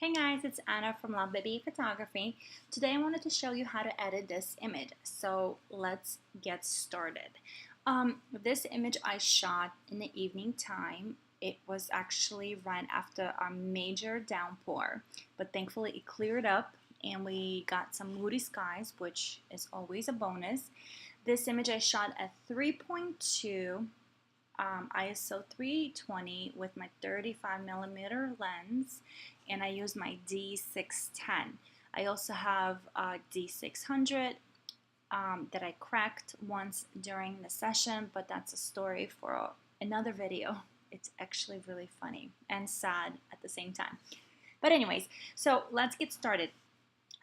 Hey guys, it's Anna from Love Baby Photography. Today I wanted to show you how to edit this image. So let's get started. This image I shot in the evening time. It was actually right after a major downpour, but thankfully it cleared up and we got some moody skies, which is always a bonus. This image I shot at 3.2 ISO 320 with my 35mm lens, and I use my D610. I also have a D600 that I cracked once during the session, but that's a story for another video. It's actually really funny and sad at the same time. But anyways, so let's get started.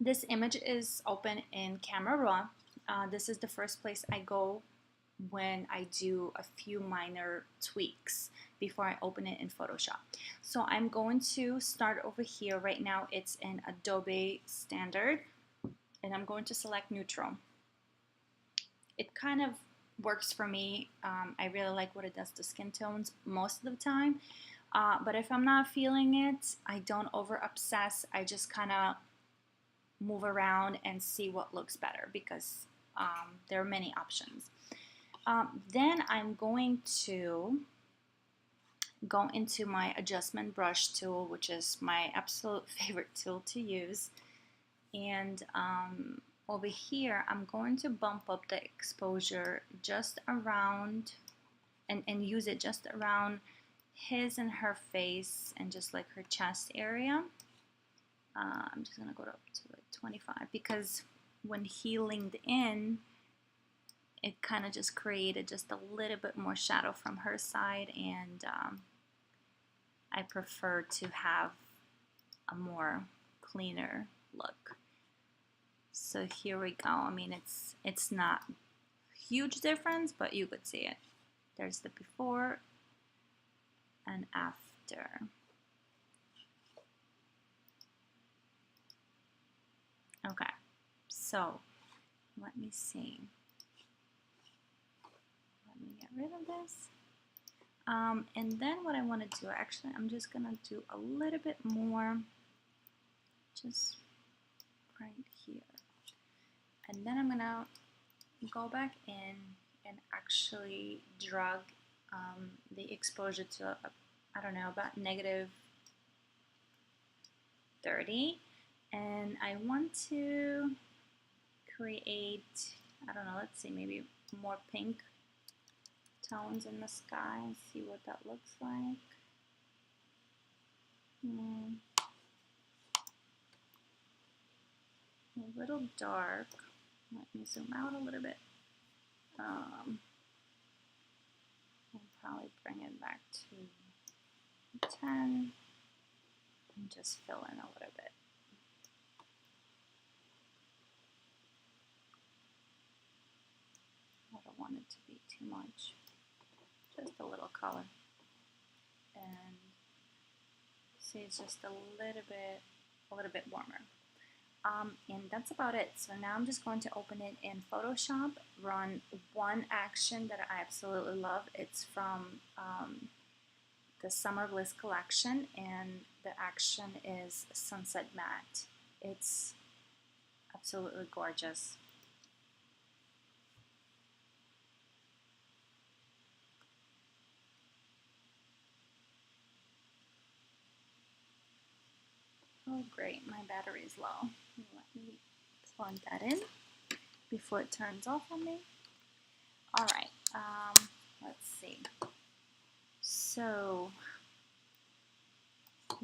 This image is open in Camera Raw. This is the first place I go when I do a few minor tweaks before I open it in Photoshop. So I'm going to start over here. Right now it's in Adobe Standard, and I'm going to select Neutral. It kind of works for me. I really like what it does to skin tones most of the time, but if I'm not feeling it, I don't over obsess. I just kind of move around and see what looks better because there are many options. Then I'm going to go into my adjustment brush tool, which is my absolute favorite tool to use. And over here, I'm going to bump up the exposure just around and use it just around his and her face and just like her chest area. I'm just going to go up to like 25 because when he leaned in, it kind of just created just a little bit more shadow from her side, and I prefer to have a more cleaner look. So here we go. I mean, it's not a huge difference, but you could see it. There's the before and after. Okay, so let me see. Let me get rid of this. And then what I want to do, actually, I'm just going to do a little bit more just right here. And then I'm going to go back in and actually drag the exposure to, I don't know, about -30. And I want to create, I don't know, let's see, maybe more pink tones in the sky and see what that looks like. A little dark. Let me zoom out a little bit. I'll probably bring it back to 10 and just fill in a little bit. I don't want it to be too much. Just a little color, and see, it's just a little bit warmer, and that's about it. So now I'm just going to open it in Photoshop, run one action that I absolutely love. It's from the Summer Bliss collection, and the action is Sunset Matte. It's absolutely gorgeous. Oh great, my battery is low. Let me plug that in before it turns off on me. Alright, let's see. So,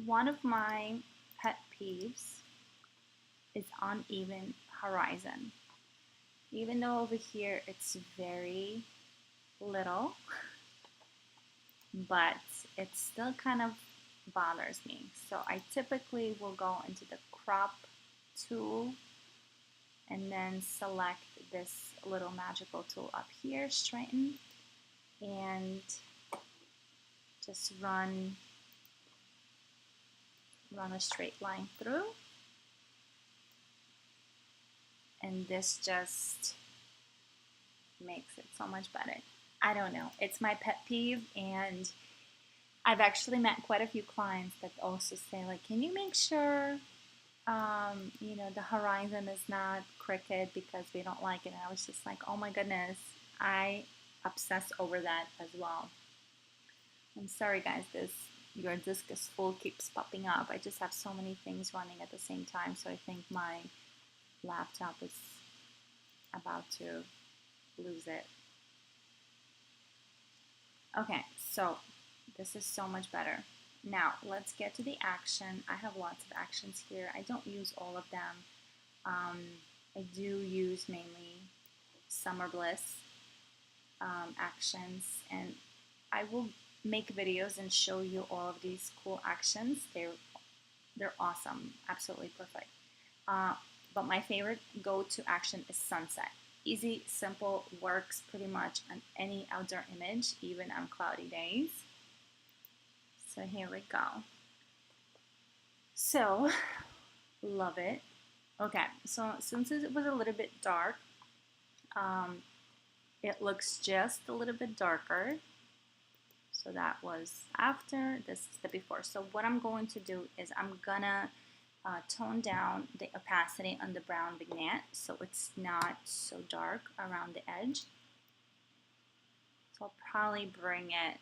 one of my pet peeves is uneven horizon. Even though over here it's very little, but it still kind of bothers me. So I typically will go into the crop tool and then select this little magical tool up here, straighten, and just run a straight line through. And this just makes it so much better. I don't know, it's my pet peeve, and I've actually met quite a few clients that also say like, can you make sure the horizon is not crooked because we don't like it. And I was just like, oh my goodness, I obsess over that as well. I'm sorry guys, this your disk is full keeps popping up. I just have so many things running at the same time, so I think my laptop is about to lose it. Okay, so this is so much better. Now let's get to the action. I have lots of actions here. I don't use all of them. I do use mainly Summer Bliss actions, and I will make videos and show you all of these cool actions. They're awesome, absolutely perfect. But my favorite go-to action is sunset. Easy, simple, works pretty much on any outdoor image, even on cloudy days. So here we go. So, love it. Okay, so since it was a little bit dark, it looks just a little bit darker. So that was after, this is the before. So what I'm going to do is I'm gonna tone down the opacity on the brown vignette so it's not so dark around the edge. So I'll probably bring it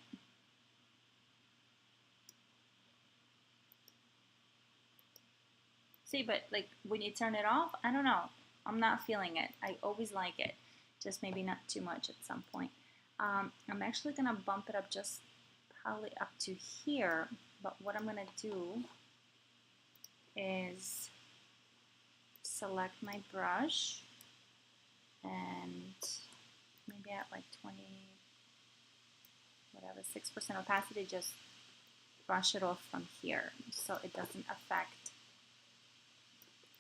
see, but like when you turn it off, I don't know, I'm not feeling it. I always like it, just maybe not too much at some point. I'm actually gonna bump it up just probably up to here, but what I'm gonna do is select my brush and maybe at like 20, whatever, 6% opacity, just brush it off from here so it doesn't affect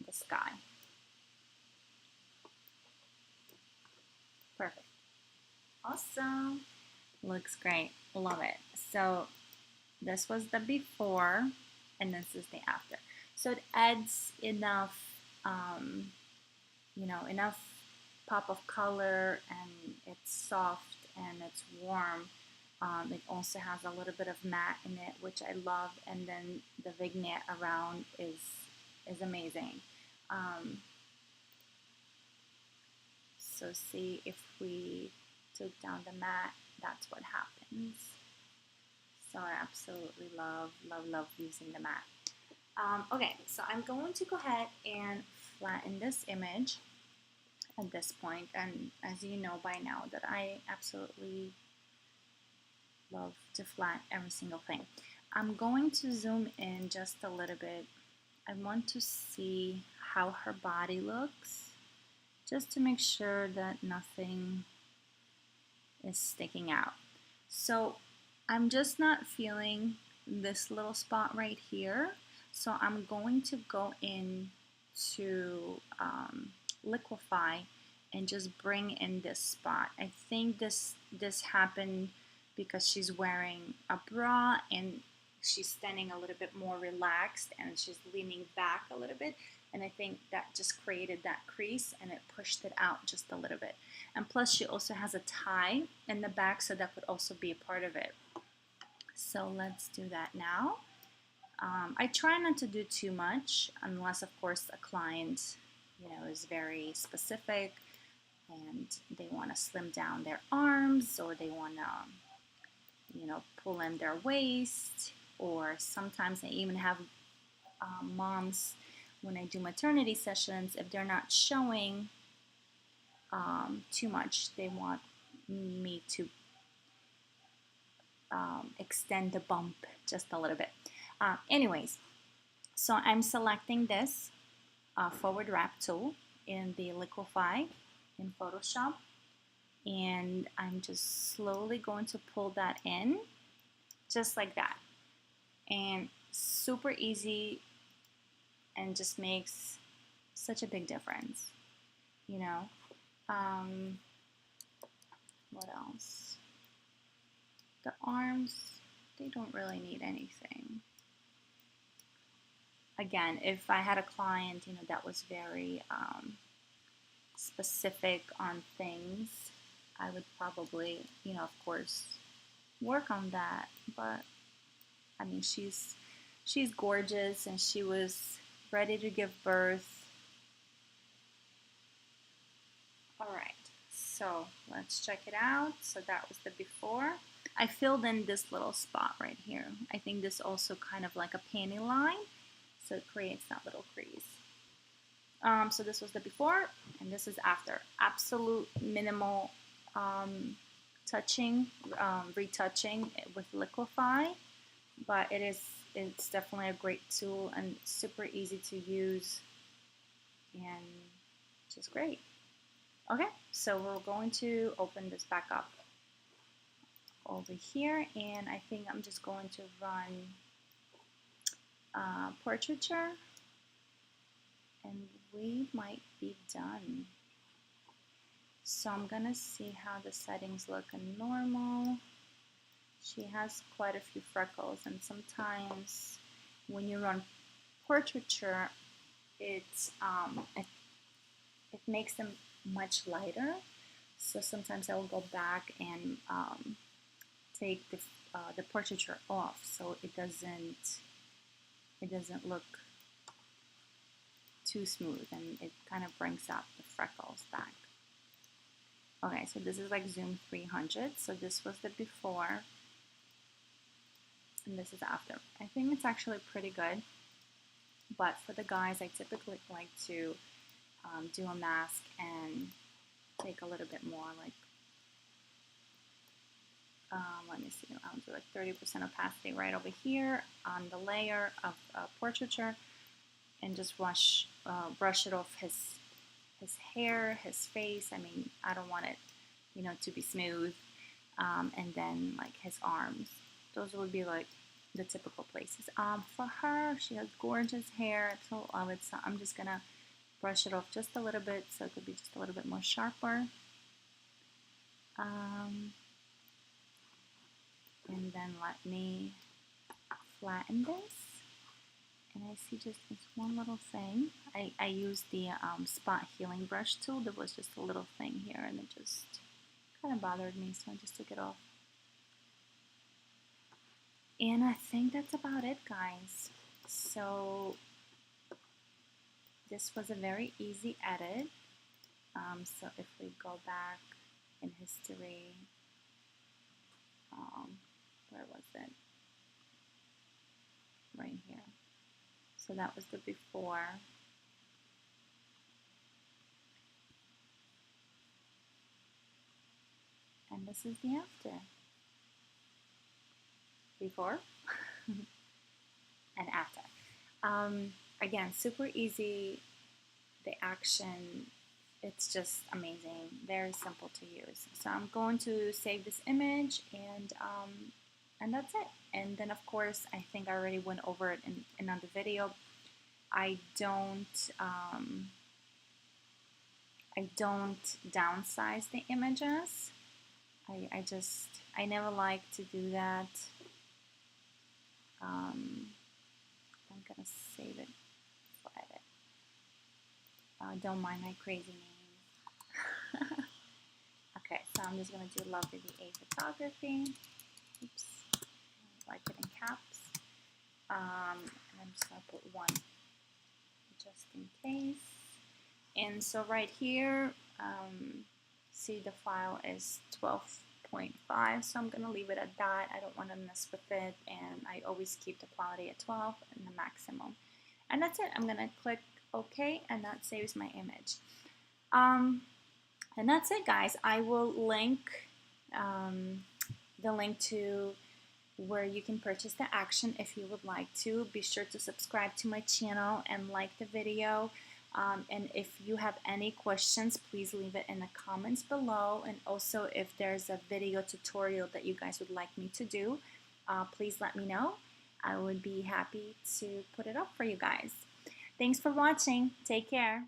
the sky. Perfect. Awesome. Looks great. Love it. So this was the before and this is the after. So it adds enough, enough pop of color, and it's soft and it's warm. It also has a little bit of matte in it, which I love, and then the vignette around is amazing. So see, if we took down the matte, that's what happens. So I absolutely love, love, love using the matte. Okay, so I'm going to go ahead and flatten this image at this point, and as you know by now that I absolutely love to flatten every single thing. I'm going to zoom in just a little bit. I want to see how her body looks, just to make sure that nothing is sticking out. So I'm just not feeling this little spot right here. So I'm going to go in to liquify and just bring in this spot. I think this happened because she's wearing a bra and she's standing a little bit more relaxed and she's leaning back a little bit, and I think that just created that crease and it pushed it out just a little bit. And plus she also has a tie in the back, so that could also be a part of it. So let's do that now. I try not to do too much unless of course a client is very specific and they want to slim down their arms, or they want to pull in their waist, or sometimes I even have moms, when I do maternity sessions, if they're not showing too much, they want me to extend the bump just a little bit. Anyways, so I'm selecting this forward wrap tool in the Liquify in Photoshop, and I'm just slowly going to pull that in just like that, and super easy, and just makes such a big difference, what else? The arms, they don't really need anything. Again, if I had a client, that was very specific on things, I would probably, of course, work on that. But I mean, she's gorgeous, and she was ready to give birth. All right, so let's check it out. So that was the before. I filled in this little spot right here. I think this also kind of like a panty line, so it creates that little crease. So this was the before, and this is after. Absolute minimal touching, retouching with Liquify, but it's definitely a great tool and super easy to use, and just great. Okay, so we're going to open this back up over here, and I think I'm just going to run portraiture, and we might be done. So I'm gonna see how the settings look in normal. She has quite a few freckles, and sometimes when you run portraiture, it makes them much lighter. So sometimes I will go back and take the portraiture off, so it doesn't look too smooth, and it kind of brings out the freckles back. Okay, so this is like zoom 300. So this was the before, and this is after. I think it's actually pretty good, but for the guys, I typically like to do a mask and take a little bit more, like let me see, I'll do like 30% opacity right over here on the layer of portraiture, and just brush it off his hair, his face. I mean, I don't want it, you know, to be smooth. And then like his arms. Those would be like the typical places. For her, she has gorgeous hair. So I'm just gonna brush it off just a little bit, so it could be just a little bit more sharper. And then let me flatten this. And I see just this one little thing. I used the spot healing brush tool. There was just a little thing here, and it just kind of bothered me, so I just took it off. And I think that's about it, guys. So this was a very easy edit. So if we go back in history, where was it? Right here. So that was the before. And this is the after. Before and after. Again, super easy. The action, it's just amazing. Very simple to use. So I'm going to save this image, and that's it. And then of course, I think I already went over it in another video. I don't downsize the images. I never like to do that. I'm gonna save it for edit. Don't mind my crazy name. Okay, so I'm just gonna do Love Baby A Photography. Oops, I like it in caps. And I'm just gonna put 1 just in case. And so right here, see the file is 12.5, so I'm gonna leave it at that. I don't want to mess with it, and I always keep the quality at 12 and the maximum. And that's it. I'm gonna click OK, and that saves my image. And that's it, guys. I will link the link to where you can purchase the action if you would like to. Be sure to subscribe to my channel and like the video. And if you have any questions, please leave it in the comments below. And also, if there's a video tutorial that you guys would like me to do, please let me know. I would be happy to put it up for you guys. Thanks for watching. Take care.